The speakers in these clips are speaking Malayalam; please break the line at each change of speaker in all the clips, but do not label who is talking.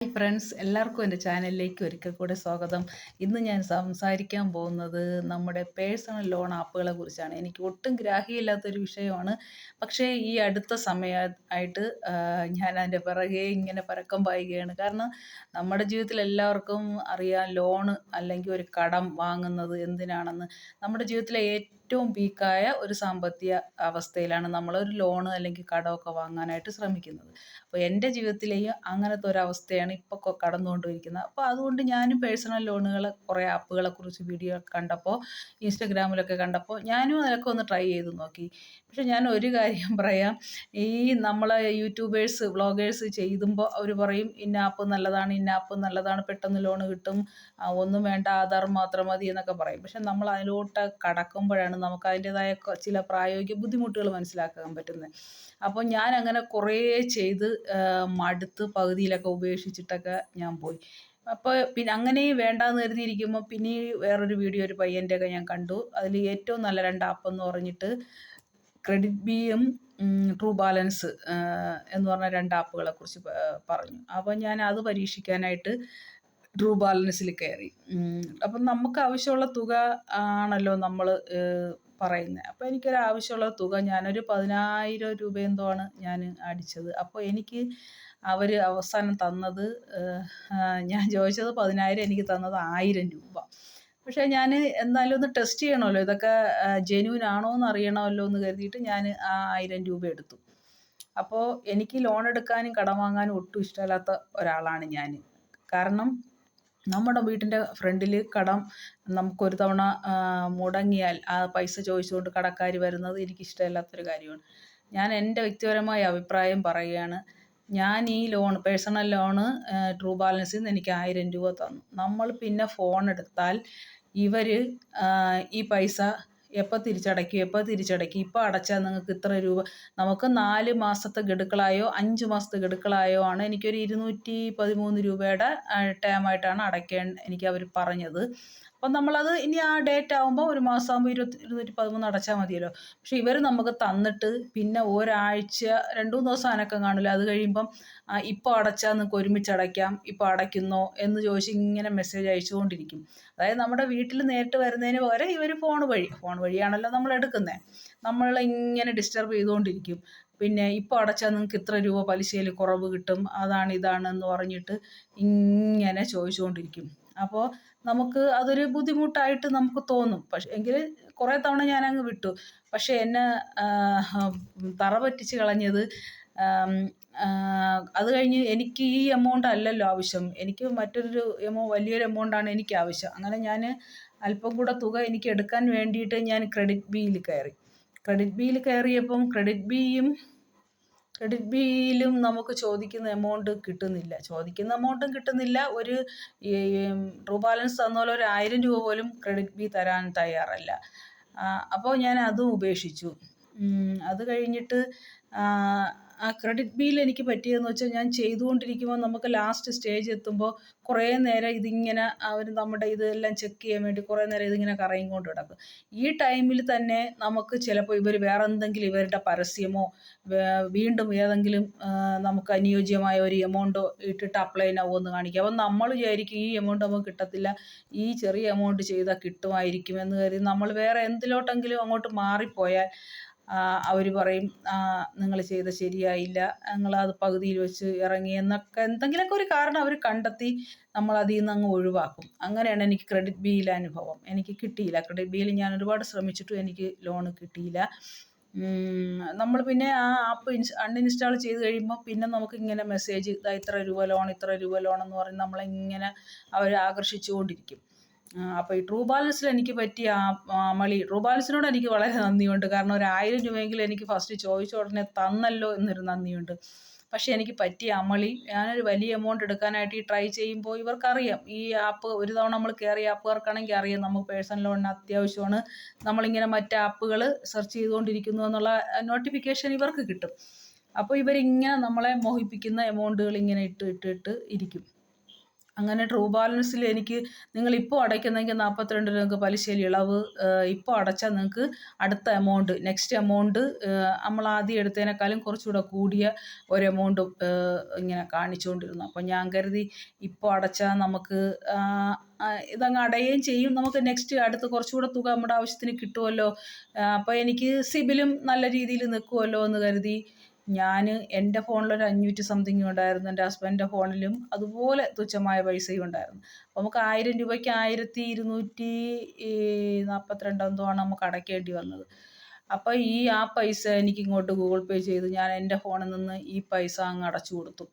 ഹായ് ഫ്രണ്ട്സ്, എല്ലാവർക്കും എൻ്റെ ചാനലിലേക്ക് ഒരിക്കൽ കൂടെ സ്വാഗതം. ഇന്ന് ഞാൻ സംസാരിക്കാൻ പോകുന്നത് നമ്മുടെ പേഴ്സണൽ ലോൺ ആപ്പുകളെ കുറിച്ചാണ്. എനിക്ക് ഒട്ടും ഗ്രാഹ്യമില്ലാത്തൊരു വിഷയമാണ്. പക്ഷേ ഈ അടുത്ത സമയമായിട്ട് ഞാൻ അതിൻ്റെ പിറകെ ഇങ്ങനെ പരക്കം പായുകയാണ്. കാരണം നമ്മുടെ ജീവിതത്തിൽ എല്ലാവർക്കും അറിയാം, ലോണ് അല്ലെങ്കിൽ ഒരു കടം വാങ്ങുന്നത് എന്തിനാണെന്ന്. നമ്മുടെ ജീവിതത്തിലെ ഏറ്റവും പീക്കായ ഒരു സാമ്പത്തിക അവസ്ഥയിലാണ് നമ്മളൊരു ലോണ് അല്ലെങ്കിൽ കടമൊക്കെ വാങ്ങാനായിട്ട് ശ്രമിക്കുന്നത്. അപ്പോൾ എൻ്റെ ജീവിതത്തിലെയും അങ്ങനത്തെ ഒരവസ്ഥയാണ് ഇപ്പോൾ കടന്നുകൊണ്ടിരിക്കുന്നത്. അപ്പോൾ അതുകൊണ്ട് ഞാനും പേഴ്സണൽ ലോണുകൾ കുറേ ആപ്പുകളെ കുറിച്ച് വീഡിയോ കണ്ടപ്പോൾ, ഇൻസ്റ്റഗ്രാമിലൊക്കെ കണ്ടപ്പോൾ ഞാനും അതൊക്കെ ഒന്ന് ട്രൈ ചെയ്ത് നോക്കി. പക്ഷെ ഞാൻ ഒരു കാര്യം പറയാം, ഈ നമ്മളെ യൂട്യൂബേഴ്സ് വ്ളോഗേഴ്സ് ചെയ്യുമ്പോൾ അവർ പറയും ഇന്ന ആപ്പ് നല്ലതാണ്, ഇന്ന ആപ്പ് നല്ലതാണ്, പെട്ടെന്ന് ലോണ് കിട്ടും, ഒന്നും വേണ്ട, ആധാർ മാത്രം മതി എന്നൊക്കെ പറയും. പക്ഷെ നമ്മൾ അതിലോട്ട് കടക്കുമ്പോഴാണ് നമുക്ക് അതിൻ്റെതായ ചില പ്രായോഗിക ബുദ്ധിമുട്ടുകൾ മനസ്സിലാക്കാൻ പറ്റുന്നത്. അപ്പോൾ ഞാൻ അങ്ങനെ കുറേ ചെയ്ത് മടുത്ത് പകുതിയിലൊക്കെ ഉപേക്ഷിച്ചിട്ടൊക്കെ ഞാൻ പോയി. അപ്പോൾ പിന്നെ അങ്ങനെയും വേണ്ടാന്ന് കരുതിയിരിക്കുമ്പോൾ പിന്നെ വേറൊരു വീഡിയോ ഒരു പയ്യൻ്റെയൊക്കെ ഞാൻ കണ്ടു. അതിൽ ഏറ്റവും നല്ല 2 ആപ്പെന്ന് പറഞ്ഞിട്ട് ക്രെഡിറ്റ് ബിയും ട്രൂ ബാലൻസ് എന്ന് പറഞ്ഞ 2 ആപ്പുകളെ കുറിച്ച് പറഞ്ഞു. അപ്പോൾ ഞാൻ അത് പരീക്ഷിക്കാനായിട്ട് ട്രൂ ബാലൻസിൽ കയറി. അപ്പം നമുക്ക് ആവശ്യമുള്ള തുക ആണല്ലോ നമ്മൾ പറയുന്നത്. അപ്പോൾ എനിക്കൊരു ആവശ്യമുള്ള തുക ഞാനൊരു 10,000 രൂപ എന്തോ ആണ് ഞാൻ അടിച്ചത്. അപ്പോൾ എനിക്ക് അവർ അവസാനം തന്നത്, ഞാൻ ചോദിച്ചത് 10,000, എനിക്ക് തന്നത് 1000 രൂപ. പക്ഷേ ഞാൻ എന്നാലും ഒന്ന് ടെസ്റ്റ് ചെയ്യണമല്ലോ, ഇതൊക്കെ ജെന്യൂൻ ആണോ എന്ന് അറിയണമല്ലോ എന്ന് കരുതിയിട്ട് ഞാൻ ആ 1000 രൂപ എടുത്തു. അപ്പോൾ എനിക്ക് ലോൺ എടുക്കാനും കടം വാങ്ങാനും ഒട്ടും ഇഷ്ടമില്ലാത്ത ഒരാളാണ് ഞാൻ. കാരണം നമ്മുടെ വീട്ടിൻ്റെ ഫ്രണ്ടിൽ കടം നമുക്കൊരു തവണ മുടങ്ങിയാൽ ആ പൈസ ചോദിച്ചുകൊണ്ട് കടക്കാർ വരുന്നത് എനിക്കിഷ്ടമില്ലാത്തൊരു കാര്യമാണ്. ഞാൻ എൻ്റെ വ്യക്തിപരമായ അഭിപ്രായം പറയുകയാണ്. ഞാൻ ഈ ലോൺ പേഴ്സണൽ ലോണ് ട്രൂ ബാലൻസിൽ നിന്ന് എനിക്ക് 1000 രൂപ തന്നു. നമ്മൾ പിന്നെ ഫോൺ എടുത്താൽ ഇവർ ഈ പൈസ എപ്പോൾ തിരിച്ചടയ്ക്കും, ഇപ്പോൾ അടച്ചാൽ നിങ്ങൾക്ക് ഇത്ര രൂപ, നമുക്ക് 4 മാസത്തെ ഗഡുക്കളായോ 5 മാസത്തെ ഗഡുക്കളായോ ആണ് എനിക്കൊരു 213 രൂപയുടെ ടേമായിട്ടാണ് എനിക്ക് അവർ പറഞ്ഞത്. അപ്പം നമ്മളത് ഇനി ആ ഡേറ്റ് ആകുമ്പോൾ ഒരു മാസമാകുമ്പോൾ 213 അടച്ചാൽ മതിയല്ലോ. പക്ഷെ ഇവർ നമുക്ക് തന്നിട്ട് പിന്നെ ഒരാഴ്ച 2-3 ദിവസം അനക്കം കാണില്ല. അത് കഴിയുമ്പം ഇപ്പോൾ അടച്ചാൽ നിങ്ങൾക്ക് ഒരുമിച്ച് അടയ്ക്കാം, ഇപ്പോൾ അടയ്ക്കുന്നോ എന്ന് ചോദിച്ച് ഇങ്ങനെ മെസ്സേജ് അയച്ചുകൊണ്ടിരിക്കും. അതായത് നമ്മുടെ വീട്ടിൽ നേരിട്ട് വരുന്നതിന് പകരം ഇവർ ഫോൺ വഴിയാണല്ലോ നമ്മൾ എടുക്കുന്നത്, നമ്മളിങ്ങനെ ഡിസ്റ്റർബ് ചെയ്തുകൊണ്ടിരിക്കും. പിന്നെ ഇപ്പോൾ അടച്ചാൽ നിങ്ങൾക്ക് ഇത്ര രൂപ പലിശയിൽ കുറവ് കിട്ടും, അതാണ് ഇതാണെന്ന് പറഞ്ഞിട്ട് ഇങ്ങനെ ചോദിച്ചുകൊണ്ടിരിക്കും. അപ്പോൾ നമുക്ക് അതൊരു ബുദ്ധിമുട്ടായിട്ട് നമുക്ക് തോന്നും. പക്ഷേ എങ്കിൽ കുറേ തവണ ഞാനങ്ങ് വിട്ടു. പക്ഷേ എന്നെ തറ പറ്റിച്ച് കളഞ്ഞത്, അത് കഴിഞ്ഞ് എനിക്ക് ഈ എമൗണ്ട് അല്ലല്ലോ ആവശ്യം, എനിക്ക് മറ്റൊരു വലിയൊരു എമൗണ്ടാണ് എനിക്ക് ആവശ്യം. അങ്ങനെ ഞാൻ അല്പം കൂടെ തുക എനിക്ക് എടുക്കാൻ വേണ്ടിയിട്ട് ഞാൻ ക്രെഡിറ്റ് ബിയിൽ കയറി. ക്രെഡിറ്റ് ബിയിൽ കയറിയപ്പം ക്രെഡിറ്റ് ബിയിലും നമുക്ക് ചോദിക്കുന്ന എമൗണ്ട് കിട്ടുന്നില്ല. ചോദിക്കുന്ന എമൗണ്ടും കിട്ടുന്നില്ല. ഒരു ഈ ട്രൂ ബാലൻസ് തന്ന പോലെ ഒരു 1000 രൂപ പോലും ക്രെഡിറ്റ് ബി തരാൻ തയ്യാറല്ല. അപ്പോൾ ഞാൻ അതും ഉപേക്ഷിച്ചു. അത് കഴിഞ്ഞിട്ട് ആ ക്രെഡിറ്റ് ബിയിൽ എനിക്ക് പറ്റിയതെന്ന് വെച്ചാൽ, ഞാൻ ചെയ്തുകൊണ്ടിരിക്കുമ്പോൾ നമുക്ക് ലാസ്റ്റ് സ്റ്റേജ് എത്തുമ്പോൾ കുറേ നേരം ഇതിങ്ങനെ അവർ നമ്മുടെ ഇതെല്ലാം ചെക്ക് ചെയ്യാൻ വേണ്ടി കുറേ നേരം ഇതിങ്ങനെ കറങ്ങിക്കൊണ്ട് കൊണ്ട് കിടക്കും. ഈ ടൈമിൽ തന്നെ നമുക്ക് ചിലപ്പോൾ ഇവർ വേറെ എന്തെങ്കിലും ഇവരുടെ പരസ്യമോ വീണ്ടും ഏതെങ്കിലും നമുക്ക് അനുയോജ്യമായ ഒരു എമൗണ്ടോ ഇട്ടിട്ട് അപ്ലൈ നൗ എന്ന് കാണിക്കും. അപ്പം നമ്മൾ വിചാരിക്കും ഈ എമൗണ്ട് നമുക്ക് കിട്ടത്തില്ല, ഈ ചെറിയ എമൗണ്ട് ചെയ്താൽ കിട്ടുമായിരിക്കും എന്ന് കരുതി നമ്മൾ വേറെ എന്തിലോട്ടെങ്കിലും അങ്ങോട്ട് മാറിപ്പോയാൽ അവർ പറയും നിങ്ങൾ ചെയ്ത ശരിയായില്ല, നിങ്ങളത് പകുതിയിൽ വെച്ച് ഇറങ്ങി എന്നൊക്കെ എന്തെങ്കിലുമൊക്കെ ഒരു കാരണം അവർ കണ്ടെത്തി നമ്മൾ അതിൽ നിന്ന് അങ്ങ് ഒഴിവാക്കും. അങ്ങനെയാണ് എനിക്ക് ക്രെഡിറ്റ് ബിയിലെ അനുഭവം. എനിക്ക് കിട്ടിയില്ല. ക്രെഡിറ്റ് ബിയിൽ ഞാൻ ഒരുപാട് ശ്രമിച്ചിട്ടും എനിക്ക് ലോണ് കിട്ടിയില്ല. നമ്മൾ പിന്നെ ആ ആപ്പ് അൺഇൻസ്റ്റാൾ ചെയ്ത് കഴിയുമ്പോൾ പിന്നെ നമുക്കിങ്ങനെ മെസ്സേജ്, ഇത്ര രൂപ ലോൺ എന്ന് പറഞ്ഞ് നമ്മളിങ്ങനെ അവർ ആകർഷിച്ചുകൊണ്ടിരിക്കും. അപ്പോൾ ഈ ട്രൂ ബാലൻസിൽ എനിക്ക് പറ്റിയ ട്രൂ ബാലൻസിനോട് എനിക്ക് വളരെ നന്ദിയുണ്ട്. കാരണം ഒരു 1000 രൂപയെങ്കിലും എനിക്ക് ഫസ്റ്റ് ചോദിച്ച ഉടനെ തന്നല്ലോ എന്നൊരു നന്ദിയുണ്ട്. പക്ഷേ എനിക്ക് പറ്റിയ ഞാനൊരു വലിയ എമൗണ്ട് എടുക്കാനായിട്ട് ഈ ട്രൈ ചെയ്യുമ്പോൾ ഇവർക്കറിയാം, ഈ ആപ്പ് ഒരു തവണ നമ്മൾ കയറിയ ആപ്പുകാർക്കാണെങ്കിൽ അറിയാം നമുക്ക് പേഴ്സണൽ ലോണിന് അത്യാവശ്യമാണ്, നമ്മളിങ്ങനെ മറ്റ് ആപ്പുകൾ സെർച്ച് ചെയ്തുകൊണ്ടിരിക്കുന്നു എന്നുള്ള നോട്ടിഫിക്കേഷൻ ഇവർക്ക് കിട്ടും. അപ്പോൾ ഇവരിങ്ങനെ നമ്മളെ മോഹിപ്പിക്കുന്ന എമൗണ്ടുകൾ ഇങ്ങനെ ഇട്ട് ഇരിക്കും. അങ്ങനെ ട്രൂ ബാലൻസിൽ എനിക്ക് നിങ്ങളിപ്പോൾ അടയ്ക്കുന്നെങ്കിൽ 42 രൂപ പലിശയിൽ ഇളവ്, ഇപ്പോൾ അടച്ചാൽ നിങ്ങൾക്ക് അടുത്ത എമൗണ്ട് നെക്സ്റ്റ് എമൗണ്ട് നമ്മൾ ആദ്യം എടുത്തതിനേക്കാളും കുറച്ചുകൂടെ കൂടിയ ഒരു എമൗണ്ട് ഇങ്ങനെ കാണിച്ചുകൊണ്ടിരുന്നു. അപ്പോൾ ഞാൻ കരുതി ഇപ്പോൾ അടച്ചാൽ നമുക്ക് ഇതങ്ങ് അടയുകയും ചെയ്യും, നമുക്ക് നെക്സ്റ്റ് അടുത്ത് കുറച്ചുകൂടെ തുക നമ്മുടെ ആവശ്യത്തിന് കിട്ടുമല്ലോ, അപ്പോൾ എനിക്ക് സിബിലും നല്ല രീതിയിൽ നിൽക്കുമല്ലോ എന്ന് കരുതി ഞാൻ എൻ്റെ ഫോണിലൊരു 500 സംതിങ് ഉണ്ടായിരുന്നു, എൻ്റെ ഹസ്ബൻഡിൻ്റെ ഫോണിലും അതുപോലെ തുച്ഛമായ പൈസയും ഉണ്ടായിരുന്നു. അപ്പോൾ നമുക്ക് 1000 രൂപയ്ക്ക് 1242 എന്തോ ആണ് നമുക്ക് അടയ്ക്കേണ്ടി വന്നത്. അപ്പോൾ ആ പൈസ എനിക്ക് ഇങ്ങോട്ട് ഗൂഗിൾ പേ ചെയ്ത് ഞാൻ എൻ്റെ ഫോണിൽ നിന്ന് ഈ പൈസ അങ്ങ് അടച്ചു കൊടുത്തു.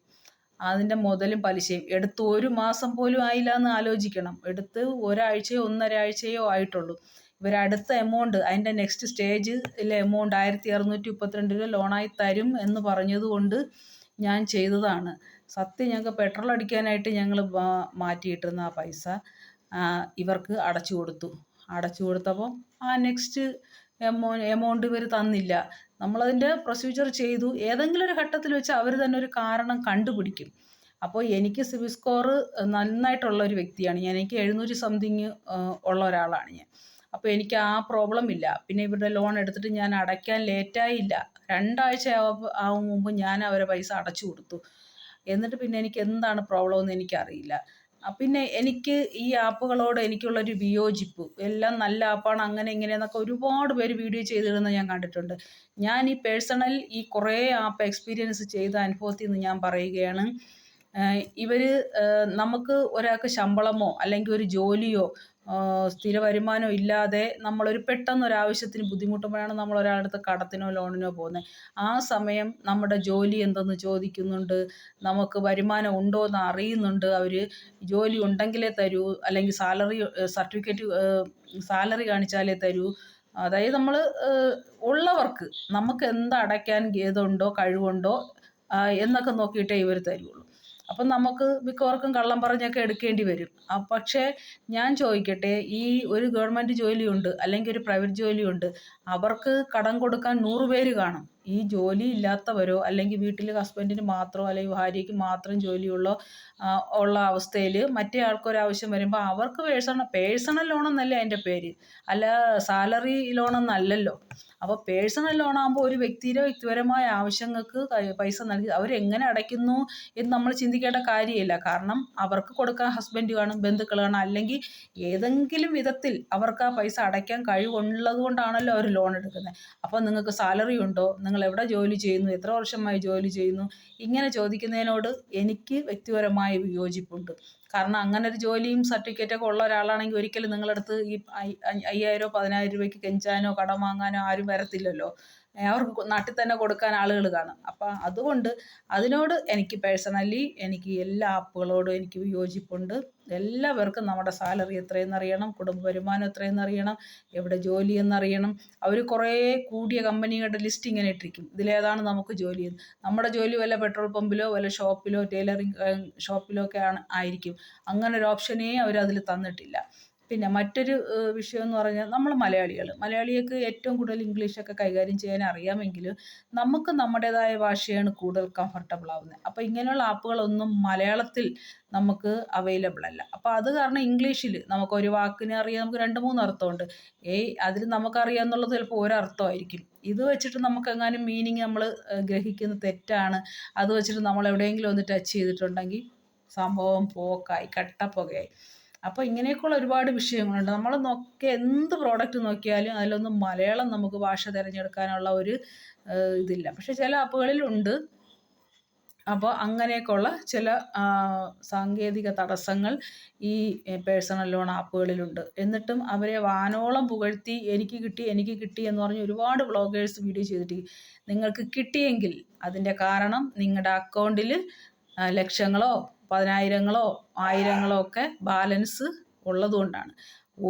അതിൻ്റെ മുതലും പലിശയും എടുത്ത് 1 മാസം പോലും ആയില്ല എന്ന് ആലോചിക്കണം. എടുത്ത് ഒരാഴ്ചയോ 1.5 ആഴ്ചയോ ആയിട്ടുള്ളൂ. ഇവരടുത്ത എമൗണ്ട് അതിൻ്റെ നെക്സ്റ്റ് സ്റ്റേജിലെ എമൗണ്ട് 1632 രൂപ ലോണായി തരും എന്ന് പറഞ്ഞതുകൊണ്ട് ഞാൻ ചെയ്തതാണ്. സത്യം ഞങ്ങൾക്ക് പെട്രോൾ അടിക്കാനായിട്ട് ഞങ്ങൾ മാറ്റിയിട്ടിരുന്ന ആ പൈസ ഇവർക്ക് അടച്ചു കൊടുത്തപ്പോൾ ആ നെക്സ്റ്റ് എമൗണ്ട് ഇവർ തന്നില്ല. നമ്മളതിൻ്റെ പ്രൊസീജിയർ ചെയ്തു. ഏതെങ്കിലും ഒരു ഘട്ടത്തിൽ വെച്ച് അവർ തന്നെ ഒരു കാരണം കണ്ടുപിടിക്കും. അപ്പോൾ എനിക്ക് സിബിൽ സ്കോർ നന്നായിട്ടുള്ള ഒരു വ്യക്തിയാണ് ഞാൻ. എനിക്ക് 700 സംതിങ് ഉള്ള ഒരാളാണ് ഞാൻ. അപ്പോൾ എനിക്ക് ആ പ്രോബ്ലം ഇല്ല. പിന്നെ ഇവരുടെ ലോൺ എടുത്തിട്ട് ഞാൻ അടയ്ക്കാൻ ലേറ്റായില്ല. 2 ആഴ്ച ആവും മുമ്പ് ഞാൻ അവരെ പൈസ അടച്ചു കൊടുത്തു. എന്നിട്ട് പിന്നെ എനിക്ക് എന്താണ് പ്രോബ്ലം എന്ന് എനിക്കറിയില്ല. പിന്നെ എനിക്ക് ഈ ആപ്പുകളോട് എനിക്കുള്ളൊരു വിയോജിപ്പ്, എല്ലാം നല്ല ആപ്പാണ് അങ്ങനെ ഇങ്ങനെയെന്നൊക്കെ ഒരുപാട് പേര് വീഡിയോ ചെയ്തിടുന്നത് ഞാൻ കണ്ടിട്ടുണ്ട്. ഞാൻ ഈ പേഴ്സണൽ കുറേ ആപ്പ് എക്സ്പീരിയൻസ് ചെയ്ത അനുഭവത്തിൽ നിന്ന് ഞാൻ പറയുകയാണ്. ഇവർ നമുക്ക് ഒരാൾക്ക് ശമ്പളമോ അല്ലെങ്കിൽ ഒരു ജോലിയോ സ്ഥിര വരുമാനം ഇല്ലാതെ നമ്മളൊരു പെട്ടെന്നൊരാവശ്യത്തിന് ബുദ്ധിമുട്ടുമ്പോഴാണ് നമ്മൾ ഒരാളടുത്ത് കടത്തിനോ ലോണിനോ പോകുന്നത്. ആ സമയം നമ്മുടെ ജോലി എന്തെന്ന് ചോദിക്കുന്നുണ്ട്, നമുക്ക് വരുമാനം ഉണ്ടോ എന്ന് അറിയുന്നുണ്ട്. അവർ ജോലി ഉണ്ടെങ്കിലേ തരൂ, അല്ലെങ്കിൽ സാലറി കാണിച്ചാലേ തരൂ. അതായത് നമ്മൾ ഉള്ളവർക്ക് നമുക്ക് എന്തടയ്ക്കാൻ ഇതുണ്ടോ കഴിവുണ്ടോ എന്നൊക്കെ നോക്കിയിട്ടേ ഇവർ തരുള്ളൂ. അപ്പം നമുക്ക് മിക്കവർക്കും കള്ളം പറഞ്ഞൊക്കെ എടുക്കേണ്ടി വരും. പക്ഷേ ഞാൻ ചോദിക്കട്ടെ, ഈ ഒരു ഗവൺമെൻറ് ജോലിയുണ്ട് അല്ലെങ്കിൽ ഒരു പ്രൈവറ്റ് ജോലിയുണ്ട്, അവർക്ക് കടം കൊടുക്കാൻ 100 പേര് കാണും. ഈ ജോലി ഇല്ലാത്തവരോ അല്ലെങ്കിൽ വീട്ടിൽ ഹസ്ബൻഡിന് മാത്രമോ അല്ലെങ്കിൽ ഭാര്യയ്ക്ക് മാത്രം ജോലിയുള്ള അവസ്ഥയിൽ മറ്റേ ആൾക്കൊരാവശ്യം വരുമ്പോൾ അവർക്ക് പേഴ്സണൽ ലോണെന്നല്ലേ അതിൻ്റെ പേര്, അല്ല സാലറി ലോണെന്നല്ലല്ലോ. അപ്പോൾ പേഴ്സണൽ ലോണാകുമ്പോൾ ഒരു വ്യക്തിയുടെ വ്യക്തിപരമായ ആവശ്യങ്ങൾക്ക് പൈസ നൽകി അവരെങ്ങനെ അടയ്ക്കുന്നു എന്ന് നമ്മൾ ചിന്തിക്കേണ്ട കാര്യമില്ല. കാരണം അവർക്ക് കൊടുക്കാൻ ഹസ്ബൻഡ് കാണും, ബന്ധുക്കൾ കാണും, അല്ലെങ്കിൽ ഏതെങ്കിലും വിധത്തിൽ അവർക്ക് ആ പൈസ അടയ്ക്കാൻ കഴിവുള്ളത് കൊണ്ടാണല്ലോ അവർ ലോൺ എടുക്കുന്നത്. അപ്പോൾ നിങ്ങൾക്ക് സാലറി ഉണ്ടോ, നിങ്ങൾ എവിടെ ജോലി ചെയ്യുന്നു, എത്ര വർഷമായി ജോലി ചെയ്യുന്നു, ഇങ്ങനെ ചോദിക്കുന്നതിനോട് എനിക്ക് വ്യക്തിപരമായ വിയോജിപ്പുണ്ട്. കാരണം അങ്ങനെ ഒരു ജോലിയും സർട്ടിഫിക്കറ്റൊക്കെ ഉള്ള ഒരാളാണെങ്കിൽ ഒരിക്കലും നിങ്ങളടുത്ത് ഈ 5000 10,000 രൂപയ്ക്ക് കെഞ്ചാനോ കടം വാങ്ങാനോ ആരും വരത്തില്ലല്ലോ. അവർക്ക് നാട്ടിൽ തന്നെ കൊടുക്കാൻ ആളുകൾ കാണും. അപ്പം അതുകൊണ്ട് അതിനോട് എനിക്ക് പേഴ്സണലി എനിക്ക് എല്ലാ ആപ്പുകളോടും എനിക്ക് വിയോജിപ്പുണ്ട്. എല്ലാവർക്കും നമ്മുടെ സാലറി എത്രയെന്നറിയണം, കുടുംബ വരുമാനം എത്രയെന്നറിയണം, എവിടെ ജോലി എന്നറിയണം. അവർ കുറേ കൂടിയ കമ്പനികളുടെ ലിസ്റ്റ് ഇങ്ങനെ ഇട്ടിരിക്കും, ഇതിലേതാണ് നമുക്ക് ജോലി. നമ്മുടെ ജോലി വല്ല പെട്രോൾ പമ്പിലോ വല്ല ഷോപ്പിലോ ടൈലറിങ് ഷോപ്പിലോ ഒക്കെ ആയിരിക്കും. അങ്ങനെ ഒരു ഓപ്ഷനേ അവരതിൽ തന്നിട്ടില്ല. പിന്നെ മറ്റൊരു വിഷയം എന്ന് പറഞ്ഞാൽ നമ്മൾ മലയാളികൾക്ക് ഏറ്റവും കൂടുതൽ ഇംഗ്ലീഷൊക്കെ കൈകാര്യം ചെയ്യാൻ അറിയാമെങ്കിലും നമുക്ക് നമ്മുടേതായ ഭാഷയാണ് കൂടുതൽ കംഫർട്ടബിൾ ആവുന്നത്. അപ്പോൾ ഇങ്ങനെയുള്ള ആപ്പുകളൊന്നും മലയാളത്തിൽ നമുക്ക് അവൈലബിൾ അല്ല. അപ്പോൾ അത് കാരണം ഇംഗ്ലീഷിൽ നമുക്കൊരു വാക്കിനെ അറിയാം, നമുക്ക് 2-3 അർത്ഥമുണ്ട്. അതിൽ നമുക്കറിയാമെന്നുള്ളത് ചിലപ്പോൾ ഒരർത്ഥമായിരിക്കും. ഇത് വെച്ചിട്ട് നമുക്കെങ്ങാനും മീനിങ് നമ്മൾ ഗ്രഹിക്കുന്നത് തെറ്റാണ്, അത് വെച്ചിട്ട് നമ്മൾ എവിടെയെങ്കിലും ഒന്ന് ടച്ച് ചെയ്തിട്ടുണ്ടെങ്കിൽ സംഭവം പോക്കായി, കട്ടപ്പുകയായി. അപ്പോൾ ഇങ്ങനെയൊക്കെയുള്ള ഒരുപാട് വിഷയങ്ങളുണ്ട്. നമ്മൾ എന്ത് പ്രോഡക്റ്റ് നോക്കിയാലും അതിലൊന്നും മലയാളം നമുക്ക് ഭാഷ തിരഞ്ഞെടുക്കാനുള്ള ഒരു ഇതില്ല. പക്ഷെ ചില ആപ്പുകളിലുണ്ട്. അപ്പോൾ അങ്ങനെയൊക്കെയുള്ള ചില സാങ്കേതിക തടസ്സങ്ങൾ ഈ പേഴ്സണൽ ലോൺ ആപ്പുകളിലുണ്ട്. എന്നിട്ടും അവരെ വാനോളം പുകഴ്ത്തി എനിക്ക് കിട്ടി എന്ന് പറഞ്ഞ് ഒരുപാട് വ്ളോഗേഴ്സ് വീഡിയോ ചെയ്തിട്ട് നിങ്ങൾക്ക് കിട്ടിയെങ്കിൽ അതിൻ്റെ കാരണം നിങ്ങളുടെ അക്കൗണ്ടിൽ ലക്ഷങ്ങളോ 10,000-ങ്ങളോ 1000-ങ്ങളോ ഒക്കെ ബാലൻസ് ഉള്ളതുകൊണ്ടാണ്.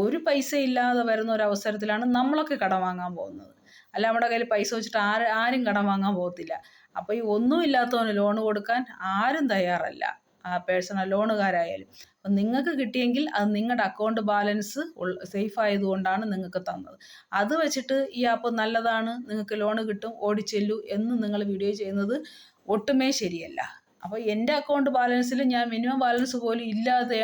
ഒരു പൈസ ഇല്ലാതെ വരുന്ന ഒരു അവസരത്തിലാണ് നമ്മളൊക്കെ കടം വാങ്ങാൻ പോകുന്നത്. അല്ല, നമ്മുടെ കയ്യിൽ പൈസ വെച്ചിട്ട് ആരും കടം വാങ്ങാൻ പോകത്തില്ല. അപ്പോൾ ഈ ഒന്നും ഇല്ലാത്തവന് ലോൺ കൊടുക്കാൻ ആരും തയ്യാറല്ല, പേഴ്സണൽ ലോണുകാരായാലും. അപ്പം നിങ്ങൾക്ക് കിട്ടിയെങ്കിൽ അത് നിങ്ങളുടെ അക്കൗണ്ട് ബാലൻസ് സേഫ് ആയതുകൊണ്ടാണ് നിങ്ങൾക്ക് തന്നത്. അത് വെച്ചിട്ട് ഈ ആപ്പ് നല്ലതാണ്, നിങ്ങൾക്ക് ലോൺ കിട്ടും, ഓടിച്ചെല്ലു എന്ന് നിങ്ങൾ വീഡിയോ ചെയ്യുന്നത് ഒട്ടുമേ ശരിയല്ല. അപ്പോൾ എൻ്റെ അക്കൗണ്ട് ബാലൻസിൽ ഞാൻ മിനിമം ബാലൻസ് പോലും ഇല്ലാതെ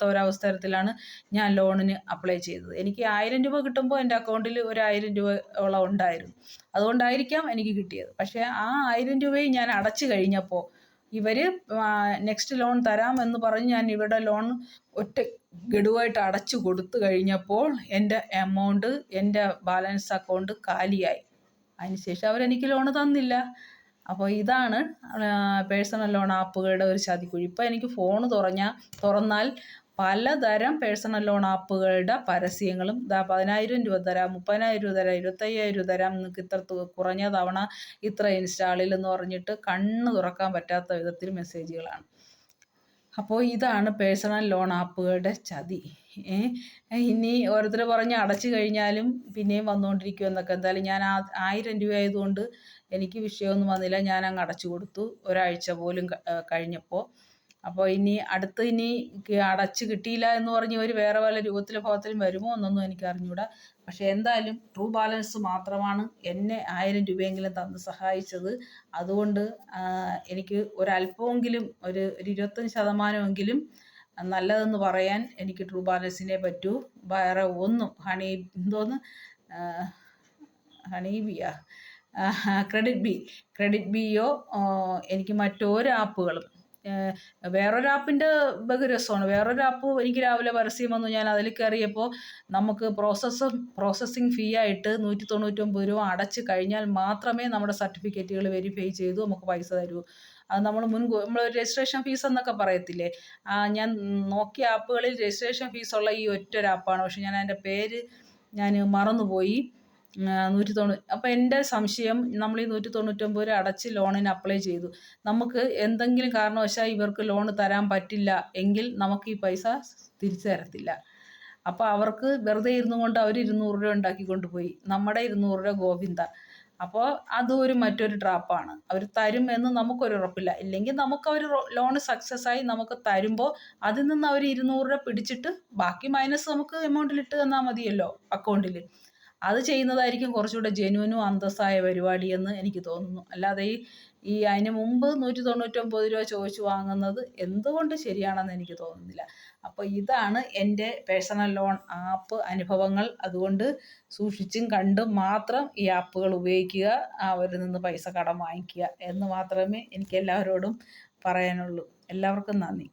ഒരവസരത്തിലാണ് ഞാൻ ലോണിന് അപ്ലൈ ചെയ്തത്. എനിക്ക് 1000 രൂപ കിട്ടുമ്പോൾ എൻ്റെ അക്കൗണ്ടിൽ ഒരു 1000 രൂപയോളം ഉണ്ടായിരുന്നു. അതുകൊണ്ടായിരിക്കാം എനിക്ക് കിട്ടിയത്. പക്ഷേ ആ 1000 രൂപയും ഞാൻ അടച്ചു കഴിഞ്ഞപ്പോൾ ഇവർ നെക്സ്റ്റ് ലോൺ തരാമെന്ന് പറഞ്ഞ് ഞാൻ ഇവരുടെ ലോൺ ഒറ്റ ഗഡുവായിട്ട് അടച്ചു കൊടുത്തു കഴിഞ്ഞപ്പോൾ എൻ്റെ എമൗണ്ട്, എൻ്റെ ബാലൻസ് അക്കൗണ്ട് കാലിയായി. അതിനുശേഷം അവരെനിക്ക് ലോണ് തന്നില്ല. അപ്പോൾ ഇതാണ് പേഴ്സണൽ ലോൺ ആപ്പുകളുടെ ഒരു ചതിക്കുഴി. ഇപ്പോൾ എനിക്ക് ഫോൺ തുറന്നാൽ പലതരം പേഴ്സണൽ ലോൺ ആപ്പുകളുടെ പരസ്യങ്ങളും 10,000 രൂപ തരാം, 30,000 രൂപ തരാം, 25,000 രൂപ തരാം, നിങ്ങൾക്ക് ഇത്ര കുറഞ്ഞ തവണ ഇത്ര ഇൻസ്റ്റാളിൽ എന്ന് പറഞ്ഞിട്ട് കണ്ണ് തുറക്കാൻ പറ്റാത്ത വിധത്തിൽ മെസ്സേജുകളാണ്. അപ്പോൾ ഇതാണ് പേഴ്സണൽ ലോൺ ആപ്പുകളുടെ ചതി. ഇനി ഓരോരുത്തർ പറഞ്ഞ് അടച്ചു കഴിഞ്ഞാലും പിന്നെയും വന്നുകൊണ്ടിരിക്കും എന്നൊക്കെ. എന്തായാലും ഞാൻ 1000 രൂപ ആയതുകൊണ്ട് എനിക്ക് വിഷയമൊന്നും വന്നില്ല. ഞാൻ അങ്ങ് അടച്ചു കൊടുത്തു ഒരാഴ്ച പോലും കഴിഞ്ഞപ്പോൾ. അപ്പോൾ ഇനി അടച്ച് കിട്ടിയില്ല എന്ന് പറഞ്ഞ് ഒരു വേറെ വല്ല രൂപത്തിലും ഭാഗത്തിലും വരുമോ എന്നൊന്നും എനിക്ക് അറിഞ്ഞൂടാ. പക്ഷേ എന്തായാലും ട്രൂ ബാലൻസ് മാത്രമാണ് എന്നെ 1000 രൂപയെങ്കിലും തന്ന് സഹായിച്ചത്. അതുകൊണ്ട് എനിക്ക് ഒരല്പമെങ്കിലും ഒരു 25% നല്ലതെന്ന് പറയാൻ എനിക്ക് ട്രൂ ബാലൻസിനെ പറ്റൂ. വേറെ ഒന്നും ക്രെഡിറ്റ് ബിയോ എനിക്ക് മറ്റൊരു ആപ്പുകളും വേറൊരു ആപ്പിൻ്റെ ബഹുരസമാണ്. വേറൊരു ആപ്പ് എനിക്ക് രാവിലെ പരസ്യം വന്നു. ഞാൻ അതിൽ കയറിയപ്പോൾ നമുക്ക് പ്രോസസ്സിങ് ഫീ ആയിട്ട് 199 രൂപ അടച്ച് കഴിഞ്ഞാൽ മാത്രമേ നമ്മുടെ സർട്ടിഫിക്കറ്റുകൾ വെരിഫൈ ചെയ്തു നമുക്ക് പൈസ തരൂ. അത് നമ്മൾ രജിസ്ട്രേഷൻ ഫീസ് എന്നൊക്കെ പറയത്തില്ലേ, ഞാൻ നോക്കിയ ആപ്പുകളിൽ രജിസ്ട്രേഷൻ ഫീസുള്ള ഈ ഒറ്റൊരു ആപ്പാണ്. പക്ഷെ ഞാൻ അതിൻ്റെ പേര് മറന്നുപോയി. 190. അപ്പോൾ എൻ്റെ സംശയം, നമ്മൾ ഈ 199 രൂപ അടച്ച് ലോണിന് അപ്ലൈ ചെയ്തു, നമുക്ക് എന്തെങ്കിലും കാരണവശാൽ ഇവർക്ക് ലോൺ തരാൻ പറ്റില്ല എങ്കിൽ നമുക്ക് ഈ പൈസ തിരിച്ചു തരത്തില്ല. അപ്പോൾ അവർക്ക് വെറുതെ ഇരുന്നുകൊണ്ട് അവർ 200 രൂപ ഉണ്ടാക്കിക്കൊണ്ട് പോയി, നമ്മുടെ 200 രൂപ ഗോവിന്ദ. അപ്പോൾ അത് മറ്റൊരു ട്രാപ്പാണ്. അവർ തരും എന്ന് നമുക്കൊരു ഉറപ്പില്ല. ഇല്ലെങ്കിൽ അവർ ലോൺ സക്സസ് ആയി നമുക്ക് തരുമ്പോൾ അതിൽ നിന്ന് അവർ 200 രൂപ പിടിച്ചിട്ട് ബാക്കി മൈനസ് നമുക്ക് എമൗണ്ടിൽ ഇട്ട് തന്നാൽ മതിയല്ലോ അക്കൗണ്ടിൽ. അത് ചെയ്യുന്നതായിരിക്കും കുറച്ചുകൂടെ ജെന്യൂനും അന്തസ്സായ പരിപാടിയെന്ന് എനിക്ക് തോന്നുന്നു. അല്ലാതെ അതിന് മുമ്പ് 199 രൂപ ചോദിച്ചു വാങ്ങുന്നത് എന്തുകൊണ്ട് ശരിയാണെന്ന് എനിക്ക് തോന്നുന്നില്ല. അപ്പോൾ ഇതാണ് എൻ്റെ പേഴ്സണൽ ലോൺ ആപ്പ് അനുഭവങ്ങൾ. അതുകൊണ്ട് സൂക്ഷിച്ചും കണ്ടും മാത്രം ഈ ആപ്പുകൾ ഉപയോഗിക്കുക, അവരിൽ നിന്ന് പൈസ കടം വാങ്ങിക്കുക എന്ന് മാത്രമേ എനിക്ക് എല്ലാവരോടും പറയാനുള്ളൂ. എല്ലാവർക്കും നന്ദി.